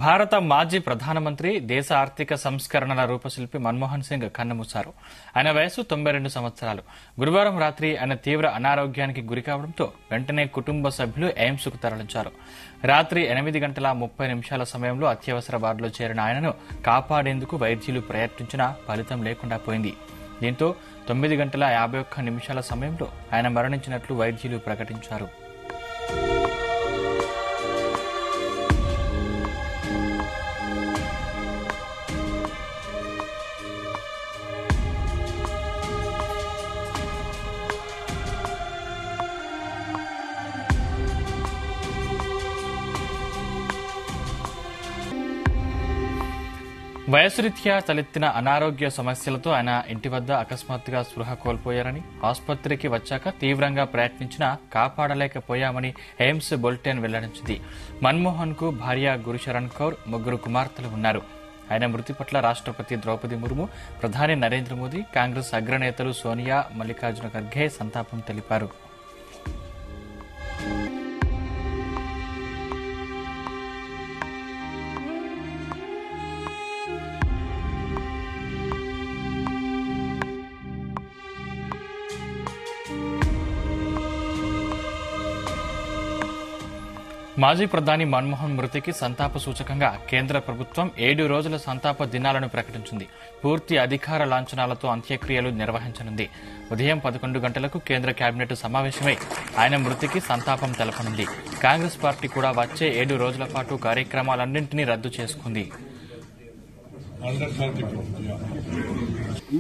భారత మాజీ ప్రధానమంత్రి దేశ ఆర్థిక సంస్కరణల రూపశిల్పి మన్మోహన్ సింగ్ కన్నుమూశారు. ఆయన వయసు 92 సంవత్సరాలు. గురువారం రాత్రి ఆయన తీవ్ర అనారోగ్యానికి గురికావడంతో వెంటనే కుటుంబ సభ్యులు ఎయిమ్స్ కు తరలించారు. రాత్రి 8:30 సమయంలో అత్యవసర వార్డులో చేరిన ఆయనను కాపాడేందుకు వైద్యులు ప్రయత్నించినా ఫలితం లేకుండా పోయింది. దీంతో 9:51 సమయంలో ఆయన మరణించినట్లు వైద్యులు ప్రకటించారు. వయసురీత్యా తలెత్తిన అనారోగ్య సమస్యలతో ఆయన ఇంటి వద్ద అకస్మాత్తుగా స్పృహ కోల్పోయారని, ఆసుపత్రికి వచ్చాక తీవ్రంగా ప్రయత్నించినా కాపాడలేకపోయామని ఎయిమ్స్ బులెటిన్ వెల్లడించింది. మన్మోహన్ కు భార్య గురుశరణ్ కౌర్, 3 కుమార్తెలు ఉన్నారు. ఆయన మృతి పట్ల రాష్ట్రపతి ద్రౌపది ముర్ము, ప్రధాని నరేంద్ర మోదీ, కాంగ్రెస్ అగ్రనేతలు సోనియా, మల్లికార్జున ఖర్గే సంతాపం తెలిపారు. మాజీ ప్రధాని మన్మోహన్ మృతికి సంతాప సూచకంగా కేంద్ర ప్రభుత్వం 7 రోజుల సంతాప దినాలను ప్రకటించింది. పూర్తి అధికార లాంఛనాలతో అంత్యక్రియలు నిర్వహించనుంది. ఉదయం 11 గంటలకు కేంద్ర కేబినెట్ సమావేశమై ఆయన మృతికి సంతాపం తెలపనుంది. కాంగ్రెస్ పార్టీ కూడా వచ్చే 7 రోజుల పాటు కార్యక్రమాలన్నింటినీ రద్దు చేసుకుంది.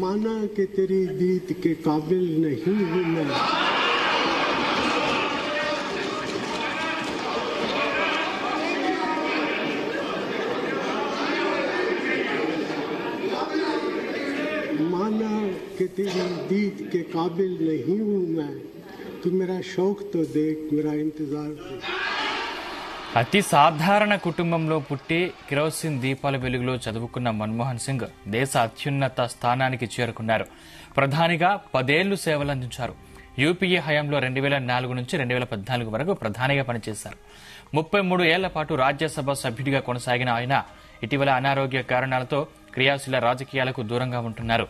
माना कि तेरी दीद के काबिल नहीं हूँ मैं, तू मेरा शौक तो देख, मेरा इंतजार देख. అతి సాధారణ కుటుంబంలో పుట్టి కిరోసిన్ దీపాల వెలుగులో చదువుకున్న మన్మోహన్ సింగ్ దేశ అత్యున్నత స్థానానికి చేరుకున్నారు. ప్రధానిగా 10 ఏళ్లు సేవలందించారు. యూపీఏ హయాంలో 2004 నుంచి 2014 వరకు ప్రధానిగా పనిచేశారు. 33 ఏళ్ల పాటు రాజ్యసభ సభ్యుడిగా కొనసాగిన ఆయన ఇటీవల అనారోగ్య కారణాలతో క్రియాశీల రాజకీయాలకు దూరంగా ఉంటున్నారు.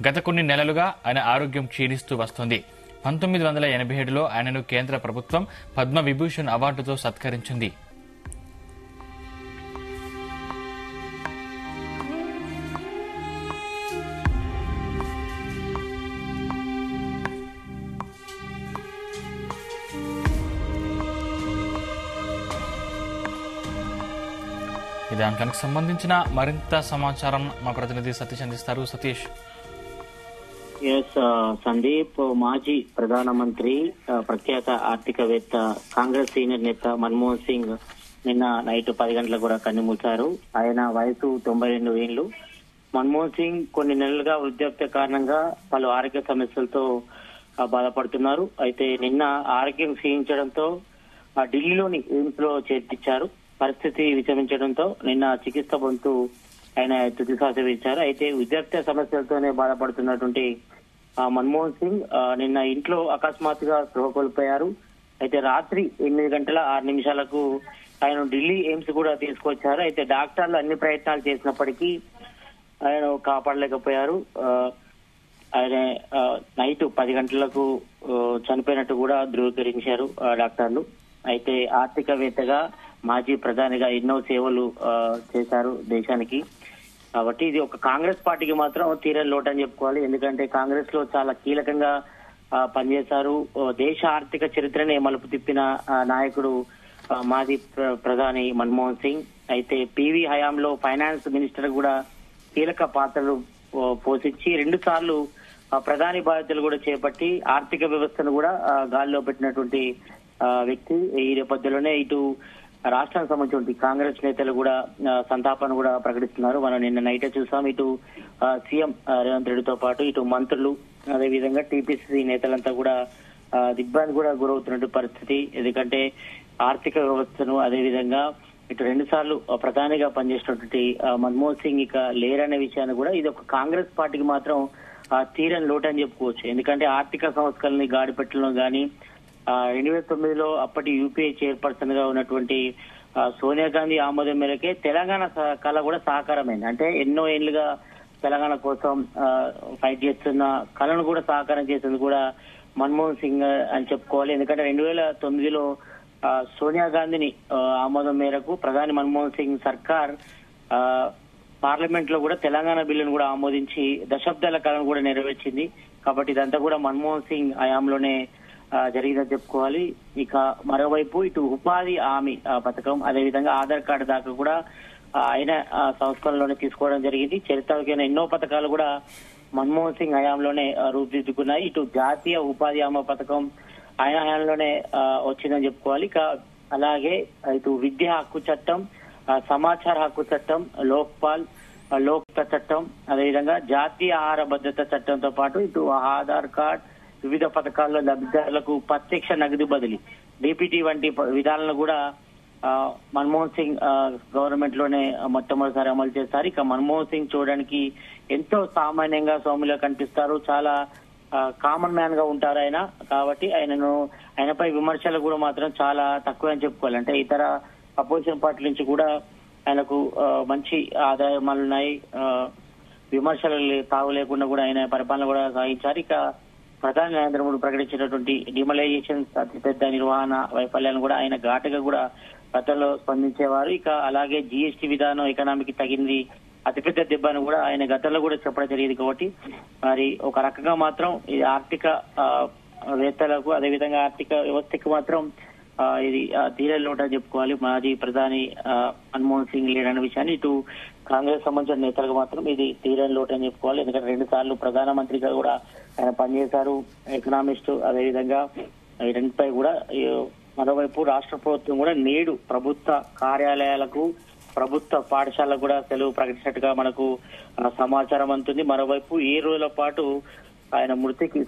గత కొన్ని నెలలుగా ఆయన ఆరోగ్యం క్షీణిస్తూ వస్తోంది. 1987లో ఆయనను కేంద్ర ప్రభుత్వం పద్మ విభూషణ్ అవార్డుతో సత్కరించింది. ఈ దానికి సంబంధించిన మరింత సమాచారం మా ప్రతినిధి సతీష్ అందిస్తారు. సతీష్. సందీప్, మాజీ ప్రధానమంత్రి, ప్రఖ్యాత ఆర్థికవేత్త, కాంగ్రెస్ సీనియర్ నేత మన్మోహన్ సింగ్ నిన్న నైట్ 10 గంటలకు కూడా కన్నుమూశారు. ఆయన వయసు 92 ఏళ్లు. మన్మోహన్ సింగ్ కొన్ని నెలలుగా వృద్ధాప్య కారణంగా పలు ఆరోగ్య సమస్యలతో బాధపడుతున్నారు. అయితే నిన్న ఆరోగ్యం క్షీణించడంతో ఢిల్లీలోని ఎయిమ్స్ లో చేర్పించారు. పరిస్థితి విషమించడంతో నిన్న చికిత్స పొందుతూ ఆయన తుది శ్వాస విడిచారు. అయితే వృద్ధాప్య సమస్యలతోనే బాధపడుతున్నటువంటి మన్మోహన్ సింగ్ నిన్న ఇంట్లో అకస్మాత్తుగా స్పృహ కోల్పోయారు. అయితే రాత్రి 8:06 ఆయన ఢిల్లీ ఎయిమ్స్ కూడా తీసుకొచ్చారు. అయితే డాక్టర్లు అన్ని ప్రయత్నాలు చేసినప్పటికీ ఆయన కాపాడలేకపోయారు. ఆయన నైట్ 10 గంటలకు చనిపోయినట్టు కూడా ధృవీకరించారు డాక్టర్లు. అయితే ఆర్థికవేత్తగా, మాజీ ప్రధానిగా ఎన్నో సేవలు చేశారు దేశానికి. కాబట్టి ఇది ఒక కాంగ్రెస్ పార్టీకి మాత్రం తీరని లోటు అని చెప్పుకోవాలి. ఎందుకంటే కాంగ్రెస్ లో చాలా కీలకంగా పనిచేశారు. దేశ ఆర్థిక చరిత్రనే మలుపు తిప్పిన నాయకుడు మాజీ ప్రధాని మన్మోహన్ సింగ్. అయితే పివి హయాంలో ఫైనాన్స్ మినిస్టర్ కూడా కీలక పాత్రలు పోషించి 2 సార్లు ప్రధాని బాధ్యతలు కూడా చేపట్టి ఆర్థిక వ్యవస్థను కూడా గాలిలో పెట్టినటువంటి వ్యక్తి. ఈ నేపథ్యంలోనే ఇటు రాష్ట్రానికి సంబంధించిన కాంగ్రెస్ నేతలు కూడా సంతాపాన్ని కూడా ప్రకటిస్తున్నారు. మనం నిన్న నైటే చూసాం. ఇటు సీఎం రేవంత్ రెడ్డితో పాటు ఇటు మంత్రులు, అదేవిధంగా టీపీసీసీ నేతలంతా కూడా దిగ్భ్రాంతి కూడా గురవుతున్న పరిస్థితి. ఎందుకంటే ఆర్థిక వ్యవస్థను, అదేవిధంగా ఇటు 2 సార్లు ప్రధానిగా పనిచేసినటువంటి మన్మోహన్ సింగ్ ఇక లేరనే విషయాన్ని కూడా ఇది ఒక కాంగ్రెస్ పార్టీకి మాత్రం తీరని లోటు అని చెప్పుకోవచ్చు. ఎందుకంటే ఆర్థిక సంస్కరణని గాడి పెట్టడంలో గానీ 2009లో అప్పటి యూపీఏ చైర్పర్సన్ గా ఉన్నటువంటి సోనియా గాంధీ ఆమోదం మేరకే తెలంగాణ కళ కూడా సాకారమైంది. అంటే ఎన్నో ఏళ్లుగా తెలంగాణ కోసం ఫైట్ చేస్తున్న కళను కూడా సాకారం చేసింది కూడా మన్మోహన్ సింగ్ అని చెప్పుకోవాలి. ఎందుకంటే 2009లో సోనియా గాంధీని ఆమోదం మేరకు ప్రధాని మన్మోహన్ సింగ్ సర్కార్ పార్లమెంట్ లో కూడా తెలంగాణ బిల్లును కూడా ఆమోదించి దశాబ్దాల కాలం కూడా నెరవేర్చింది. కాబట్టి ఇదంతా కూడా మన్మోహన్ సింగ్ హయాంలోనే జరిగిందని చెప్పుకోవాలి. ఇక మరోవైపు ఇటు ఉపాధి హామీ పథకం, అదేవిధంగా ఆధార్ కార్డు దాకా కూడా ఆయన సంస్కరణలోనే తీసుకోవడం జరిగింది. చరిత్రకైన ఎన్నో పథకాలు కూడా మన్మోహన్ సింగ్ హయాంలోనే రూపుదిద్దుకున్నాయి. ఇటు జాతీయ ఉపాధి హామీ పథకం ఆయన హయాంలోనే వచ్చిందని చెప్పుకోవాలి. ఇక అలాగే ఇటు విద్యా హక్కు చట్టం, సమాచార హక్కు చట్టం, లోక్పాల్ చట్టం, అదేవిధంగా జాతీయ ఆహార భద్రత చట్టంతో పాటు ఇటు ఆధార్ కార్డ్, వివిధ పథకాల్లో లబ్ధిదారులకు ప్రత్యక్ష నగదు బదిలీ, డిపిటి వంటి విధానాలను కూడా మన్మోహన్ సింగ్ గవర్నమెంట్ లోనే మొట్టమొదటిసారి అమలు చేస్తారు. ఇక మన్మోహన్ సింగ్ చూడడానికి ఎంతో సామాన్యంగా సౌమ్యంగా కనిపిస్తారు. చాలా కామన్ మ్యాన్ గా ఉంటారు ఆయన. కాబట్టి ఆయనపై విమర్శలు కూడా మాత్రం చాలా తక్కువ అని చెప్పుకోవాలి. అంటే ఇతర అపోజిషన్ పార్టీ నుంచి కూడా ఆయనకు మంచి ఆదాయాలు ఉన్నాయి. విమర్శలు తావు లేకుండా కూడా ఆయన పరిపాలన కూడా సాగించారు. ఇక ప్రధాని నరేంద్ర మోడీ ప్రకటించినటువంటి డిమలైజేషన్ అతిపెద్ద నిర్వహణ వైఫల్యాలను కూడా ఆయన ఘాటుగా కూడా గతంలో స్పందించేవారు. ఇక అలాగే జీఎస్టీ విధానం ఎకనామీకి తగింది అతిపెద్ద దెబ్బను కూడా ఆయన గతంలో కూడా చెప్పడం జరిగింది. కాబట్టి మరి ఒక రకంగా మాత్రం ఇది ఆర్థిక వేత్తలకు, అదేవిధంగా ఆర్థిక వ్యవస్థకు మాత్రం ఇది తీరని లోటు అని చెప్పుకోవాలి. మాజీ ప్రధాని మన్మోహన్ సింగ్ లేడన్న విషయాన్ని ఇటు కాంగ్రెస్ సంబంధించిన నేతలకు మాత్రం ఇది తీరని లోటు అని చెప్పుకోవాలి. ఎందుకంటే 2 సార్లు ప్రధానమంత్రిగా కూడా ఆయన పనిచేశారు, ఎకనామిస్ట్. అదేవిధంగా ఈ రెండుపై కూడా మరోవైపు రాష్ట్ర ప్రభుత్వం కూడా నేడు ప్రభుత్వ కార్యాలయాలకు, ప్రభుత్వ పాఠశాలకు కూడా సెలవు ప్రకటించినట్టుగా మనకు సమాచారం అందుతుంది. మరోవైపు 7 రోజుల పాటు ఆయన మృతికి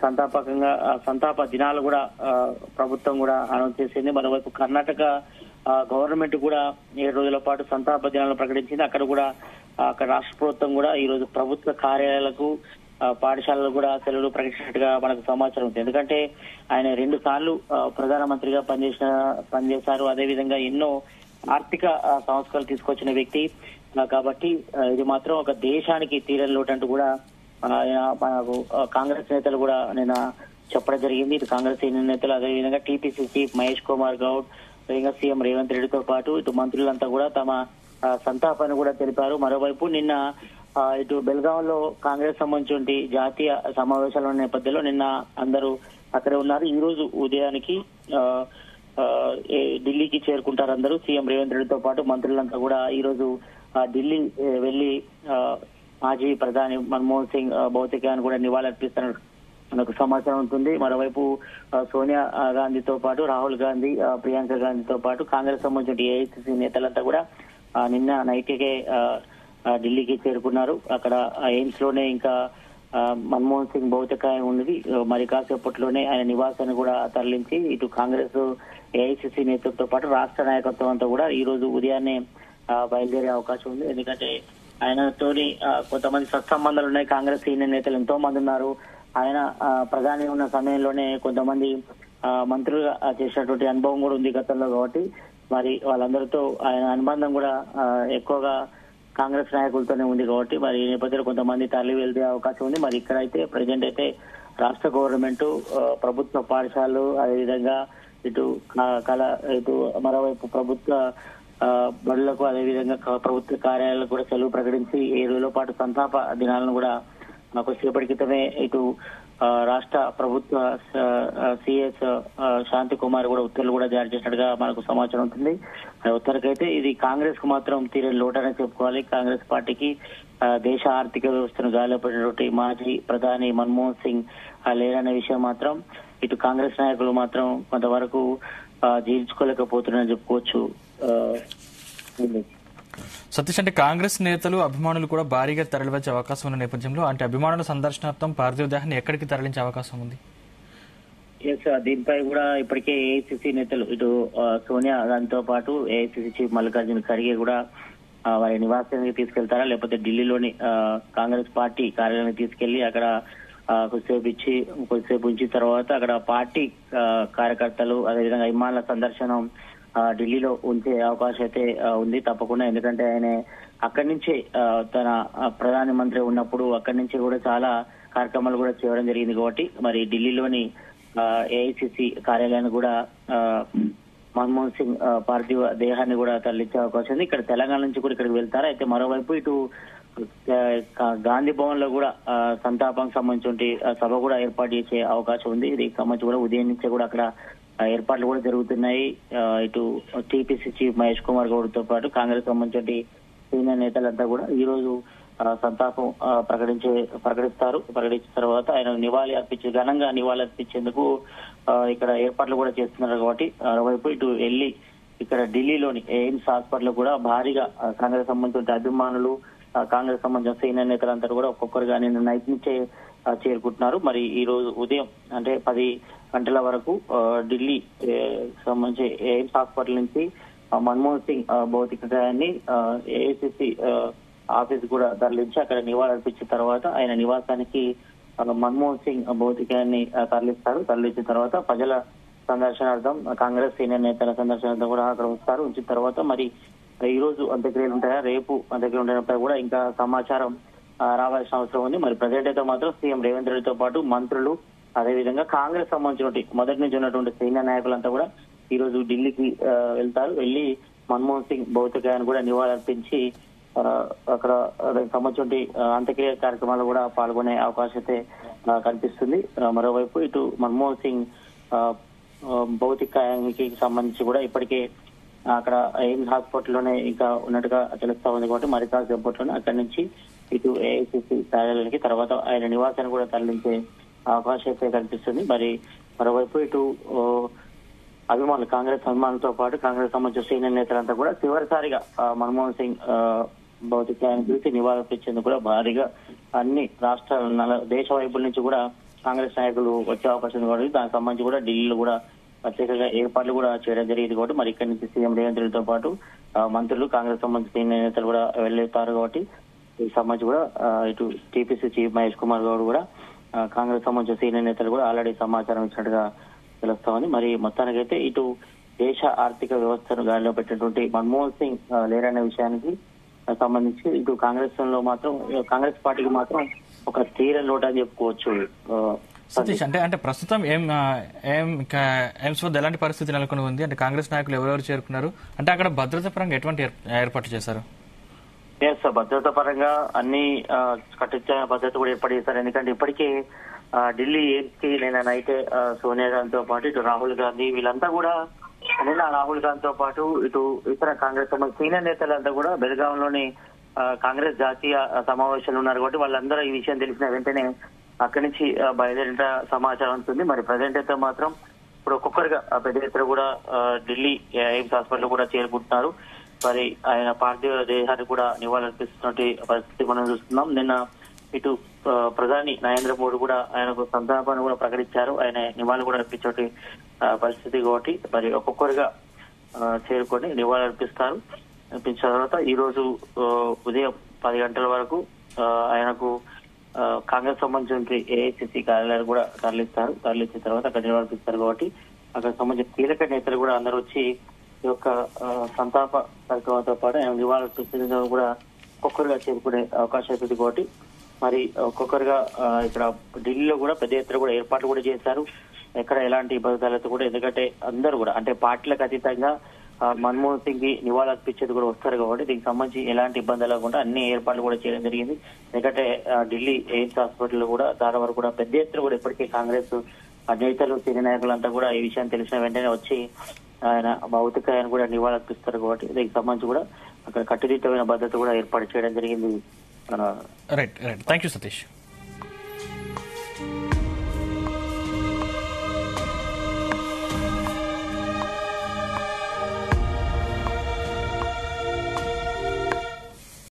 సంతాప దినాలు కూడా ప్రభుత్వం కూడా అనౌన్స్ చేసింది. మరోవైపు కర్ణాటక గవర్నమెంట్ కూడా 7 రోజుల పాటు సంతాప దినాలు ప్రకటించింది. అక్కడ రాష్ట్ర ప్రభుత్వం కూడా ఈ రోజు ప్రభుత్వ కార్యాలయాలకు, పాఠశాలలు కూడా సెలవులు ప్రకటించినట్టుగా మనకు సమాచారం ఉంది. ఎందుకంటే ఆయన 2 సార్లు ప్రధానమంత్రిగా పనిచేశారు. అదేవిధంగా ఎన్నో ఆర్థిక సంస్కరణలు తీసుకొచ్చిన వ్యక్తి. కాబట్టి ఇది మాత్రం ఒక దేశానికి తీరని లోటు అంటూ కూడా మనకు కాంగ్రెస్ నేతలు కూడా నిన్న చెప్పడం జరిగింది. ఇటు కాంగ్రెస్ సీనియర్ నేతలు, అదేవిధంగా టీపీసీ చీఫ్ మహేష్ కుమార్ గౌడ్, అదేవిధంగా సీఎం రేవంత్ రెడ్డితో పాటు ఇటు మంత్రులంతా కూడా తమ సంతాపాన్ని కూడా తెలిపారు. మరోవైపు నిన్న ఇటు బెల్గాంలో కాంగ్రెస్ సంబంధించి జాతీయ సమావేశాల నేపథ్యంలో నిన్న అందరూ అక్కడే ఉన్నారు. ఈ రోజు ఉదయానికి ఢిల్లీకి చేరుకుంటారు అందరూ. సీఎం రేవంత్ రెడ్డితో పాటు మంత్రులంతా కూడా ఈ రోజు ఢిల్లీ వెళ్లి మాజీ ప్రధాని మన్మోహన్ సింగ్ భౌతికాన్ని కూడా నివాళులర్పిస్తున్నారు మనకు సమాచారం ఉంటుంది. మరోవైపు సోనియా గాంధీతో పాటు రాహుల్ గాంధీ, ప్రియాంక గాంధీతో పాటు కాంగ్రెస్ సంబంధించిన ఏఐసిసి నేతలంతా కూడా నిన్న నైట్కే ఢిల్లీకి చేరుకున్నారు. అక్కడ ఎయిమ్స్ లోనే ఇంకా మన్మోహన్ సింగ్ భౌతికాయం ఉన్నది. మరి కాసేపట్లోనే ఆయన నివాసాన్ని కూడా తరలించి ఇటు కాంగ్రెస్ ఏఐసిసి నేతలతో పాటు రాష్ట్ర నాయకత్వం అంతా కూడా ఈ రోజు ఉదయాన్నే బయలుదేరే అవకాశం ఉంది. ఎందుకంటే ఆయనతోని కొంతమంది సత్సంబంధాలు ఉన్నాయి. కాంగ్రెస్ సీనియర్ నేతలు ఎంతో మంది ఉన్నారు. ఆయన ప్రధాని ఉన్న సమయంలోనే కొంతమంది మంత్రులుగా చేసినటువంటి అనుభవం కూడా ఉంది గతంలో. కాబట్టి మరి వాళ్ళందరితో ఆయన అనుబంధం కూడా ఎక్కువగా కాంగ్రెస్ నాయకులతోనే ఉంది. కాబట్టి మరి ఈ నేపథ్యంలో కొంతమంది తరలి వెళ్తే అవకాశం ఉంది. మరి ఇక్కడైతే ప్రజెంట్ అయితే రాష్ట్ర గవర్నమెంట్, ప్రభుత్వ పాఠశాలలు, అదేవిధంగా ఇటు మరోవైపు ప్రభుత్వ బడులకు, అదేవిధంగా ప్రభుత్వ కార్యాలయాలకు కూడా సెలవు ప్రకటించి 7 రోజుల పాటు సంతాప దినాలను కూడా కొద్దిసేపటి క్రితమే ఇటు రాష్ట్ర ప్రభుత్వ సిఎస్ శాంతి కుమార్ కూడా ఉత్తర్వులు కూడా జారీ చేసినట్టుగా మనకు సమాచారం ఉంటుంది. ఉత్తరకైతే ఇది కాంగ్రెస్ కు మాత్రం తీరని లోటనే చెప్పుకోవాలి. కాంగ్రెస్ పార్టీకి దేశ ఆర్థిక వ్యవస్థను గాలిపడినటువంటి మాజీ ప్రధాని మన్మోహన్ సింగ్ లేరనే విషయం మాత్రం ఇటు కాంగ్రెస్ నాయకులు మాత్రం కొంతవరకు జీర్చుకోలేకపోతున్నారని చెప్పుకోవచ్చు. సతీష్, అంటే కాంగ్రెస్ నేతలు, అభిమానులు కూడా భారీగా తరలివచ్చే అవకాశం ఉన్న నేపథ్యంలో అంటే అభిమానుల సందర్శనార్థం పార్థివ దేహాన్ని ఎక్కడికి తరలించే అవకాశం ఉంది? దీనిపై కూడా ఇప్పటికే ఏఐసిసి నేతలు ఇటు సోనియా గాంధీతో పాటు ఏఐసిసి చీఫ్ మల్లికార్జున ఖర్గే కూడా వారి నివాసానికి తీసుకెళ్తారా, లేకపోతే ఢిల్లీలోని కాంగ్రెస్ పార్టీ కార్యాలయానికి తీసుకెళ్లి అక్కడ కొద్దిసేపు ఉంచిన తర్వాత అక్కడ పార్టీ కార్యకర్తలు, అదేవిధంగా అభిమానుల సందర్శనం ఢిల్లీలో ఉంచే అవకాశం అయితే ఉంది తప్పకుండా. ఎందుకంటే ఆయన అక్కడి నుంచే తన ప్రధానమంత్రి ఉన్నప్పుడు అక్కడి నుంచి కూడా చాలా కార్యక్రమాలు కూడా చేయడం జరిగింది కాబట్టి మరి ఢిల్లీలోని ఏఐసిసి కార్యాలయాన్ని కూడా మన్మోహన్ సింగ్ పార్థివ దేహాన్ని కూడా తరలించే అవకాశం ఉంది. ఇక్కడ తెలంగాణ నుంచి కూడా ఇక్కడికి వెళ్తారు. అయితే మరోవైపు ఇటు గాంధీ భవన్ లో కూడా సంతాపానికి సంబంధించి సభ కూడా ఏర్పాటు చేసే అవకాశం ఉంది. దీనికి సంబంధించి కూడా ఉదయం నుంచే కూడా అక్కడ ఏర్పాట్లు కూడా జరుగుతున్నాయి. ఇటు టీపీసీ చీఫ్ మహేష్ కుమార్ గౌడ్ తో పాటు కాంగ్రెస్ సంబంధించి సీనియర్ నేతలంతా కూడా ఈ రోజు సంతాపం ప్రకటిస్తారు. ప్రకటించిన తర్వాత ఆయన ఘనంగా నివాళి అర్పించేందుకు ఇక్కడ ఏర్పాట్లు కూడా చేస్తున్నారు కాబట్టి మరోవైపు ఇటు వెళ్ళి ఇక్కడ ఢిల్లీలోని ఎయిమ్స్ హాస్పిటల్ కూడా భారీగా కాంగ్రెస్ సంబంధించిన అభిమానులు కాంగ్రెస్ సంబంధించిన సీనియర్ నేతలంతా కూడా ఒక్కొక్కరుగా నిన్న నైట్ నుంచే చేరుకుంటున్నారు. మరి ఈ రోజు ఉదయం అంటే 10 గంటల వరకు ఢిల్లీ సంబంధించి ఎయిమ్స్ హాస్పిటల్ నుంచి మన్మోహన్ సింగ్ భౌతికాయాన్ని ఏఐసిసి ఆఫీస్ కూడా తరలించి అక్కడ నివాళులర్పించిన తర్వాత ఆయన నివాసానికి మన్మోహన్ సింగ్ భౌతికాయాన్ని తరలించిన తర్వాత ప్రజల సందర్శనార్థం కాంగ్రెస్ సీనియర్ నేతల సందర్శనార్థం కూడా అక్కడ వస్తారు. ఉంచిన తర్వాత మరి ఈ రోజు అంత్యక్రియలు ఉంటాయా, రేపు అంత్యక్రియలు ఉంటాయా కూడా ఇంకా సమాచారం రావాల్సిన అవసరం ఉంది. మరి ప్రజెంట్ అయితే మాత్రం సీఎం రేవంత్ రెడ్డితో పాటు మంత్రులు అదేవిధంగా కాంగ్రెస్ సంబంధించిన మొదటి నుంచి ఉన్నటువంటి సీనియర్ నాయకులంతా కూడా ఈ రోజు ఢిల్లీకి వెళ్తారు. వెళ్లి మన్మోహన్ సింగ్ భౌతికాయాన్ని కూడా నివాళులర్పించి అక్కడ సంబంధించి అంత్యక్రియ కార్యక్రమాలు కూడా పాల్గొనే అవకాశం అయితే కనిపిస్తుంది. మరోవైపు ఇటు మన్మోహన్ సింగ్ భౌతికాయానికి సంబంధించి కూడా ఇప్పటికే అక్కడ ఎయిమ్స్ హాస్పిటల్లోనే ఇంకా ఉన్నట్టుగా తెలుస్తా ఉంది కాబట్టి మరి కాసేపట్లోనే అక్కడి నుంచి ఇటు ఏఐసిసి కార్యాలయానికి తర్వాత ఆయన నివాసాన్ని కూడా తరలించే అవకాశం అయితే కనిపిస్తుంది. మరి మరోవైపు ఇటు కాంగ్రెస్ అభిమానులతో పాటు కాంగ్రెస్ సంబంధించిన సీనియర్ నేతలంతా కూడా చివరిసారిగా మన్మోహన్ సింగ్ భౌతికాయాన్ని చూసి నివాళులర్పించేందుకు కూడా భారీగా అన్ని రాష్ట్రాల దేశ వైపుల నుంచి కూడా కాంగ్రెస్ నాయకులు వచ్చే అవకాశం ఉంది కాబట్టి దానికి సంబంధించి కూడా ఢిల్లీలో కూడా ప్రత్యేకంగా ఏర్పాట్లు కూడా చేయడం జరిగింది కాబట్టి మరి ఇక్కడి నుంచి సీఎం రేవంత్ రెడ్డితో పాటు మంత్రులు కాంగ్రెస్ సంబంధించిన సీనియర్ నేతలు కూడా వెళ్తారు కాబట్టి ఈ సంబంధించి కూడా ఇటు టీపీసీ చీఫ్ మహేష్ కుమార్ గౌడ్ కూడా కాంగ్రెస్ సంబంధించిన సీనియర్ నేతలు కూడా ఆల్రెడీ సమాచారం ఇచ్చినట్టుగా తెలుస్తా ఉంది. మరి మొత్తానికైతే ఇటు దేశ ఆర్థిక వ్యవస్థను గాలిలో పెట్టినటువంటి మన్మోహన్ సింగ్ లేరనే విషయానికి సంబంధించి ఇటు కాంగ్రెస్ పార్టీకి మాత్రం ఒక తీరని లోటు అని చెప్పుకోవచ్చు. సతీష్, అంటే ప్రస్తుతం ఎయిమ్స్ వద్ద ఎలాంటి పరిస్థితి నెలకొని ఉంది? అంటే కాంగ్రెస్ నాయకులు ఎవరెవరు చేరుకున్నారు? అంటే అక్కడ భద్రత పరంగా ఎటువంటి ఏర్పాటు చేశారు? భద్రత పరంగా అన్ని కట్టించిన భద్రత కూడా ఏర్పాటు చేశారు. ఎందుకంటే ఇప్పటికే ఢిల్లీ ఎయిమ్స్ కి నిన్న నైటే సోనియా గాంధీతో పాటు ఇటు రాహుల్ గాంధీ వీళ్ళంతా కూడా నిన్న రాహుల్ గాంధీతో పాటు ఇటు ఇతర కాంగ్రెస్ సీనియర్ నేతలంతా కూడా బెల్గాంలోని కాంగ్రెస్ జాతీయ సమావేశాలు ఉన్నారు కాబట్టి వాళ్ళందరూ ఈ విషయం తెలిసిన వెంటనే అక్కడి నుంచి బయలుదేరిన సమాచారం ఉంటుంది. మరి ప్రజెంట్ అయితే మాత్రం ఇప్పుడు ఒక్కొక్కరిగా పెద్ద ఎత్తున కూడా ఢిల్లీ ఎయిమ్స్ హాస్పిటల్ కూడా చేరుకుంటున్నారు. మరి ఆయన పార్థివ దేహాన్ని కూడా నివాళులర్పిస్తున్నటువంటి పరిస్థితి మనం చూస్తున్నాం. నిన్న ఇటు ప్రధాని నరేంద్ర మోడీ కూడా ఆయనకు సంతాపాన్ని కూడా ప్రకటించారు. ఆయన నివాళులు కూడా అర్పించే పరిస్థితి కాబట్టి మరి ఒక్కొక్కరిగా చేరుకొని నివాళులర్పిస్తారు. అర్పించిన తర్వాత ఈ రోజు ఉదయం 10 గంటల వరకు ఆయనకు కాంగ్రెస్ సంబంధించిన ఏఐసిసి కార్యాలయాలు కూడా తరలించిన తర్వాత అక్కడ నివాళులర్పిస్తారు కాబట్టి అక్కడ సంబంధించిన కీలక నేతలు కూడా అందరూ వచ్చి ఈ యొక్క సంతాప కార్యక్రమంతో పాటు ఆయన నివాళులర్పించడం కూడా ఒక్కొక్కరుగా చేరుకునే అవకాశం ఉంది కాబట్టి మరి ఒక్కొక్కరుగా ఇక్కడ ఢిల్లీలో కూడా పెద్ద ఎత్తున కూడా ఏర్పాట్లు కూడా చేశారు. ఎక్కడ ఎలాంటి ఇబ్బందులతో కూడా ఎందుకంటే అందరూ కూడా అంటే పార్టీలకు అతీతంగా మన్మోహన్ సింగ్ కి నివాళులర్పించేది కూడా వస్తారు కాబట్టి దీనికి సంబంధించి ఎలాంటి ఇబ్బందులు లేకుండా అన్ని ఏర్పాట్లు కూడా చేయడం జరిగింది. ఎందుకంటే ఢిల్లీ ఎయిమ్స్ హాస్పిటల్ కూడా దాని వరకు కూడా పెద్ద ఎత్తున కూడా ఇప్పటికే కాంగ్రెస్ నేతలు సీనియర్ నాయకులంతా కూడా ఈ విషయం తెలిసిన వెంటనే వచ్చి ఆయన భౌతికాయాన్ని కూడా నివాళులర్పిస్తారు కాబట్టి దీనికి సంబంధించి కూడా అక్కడ కట్టుదిట్టమైన భద్రత కూడా ఏర్పాటు చేయడం జరిగింది. రైట్. Thank you Satish.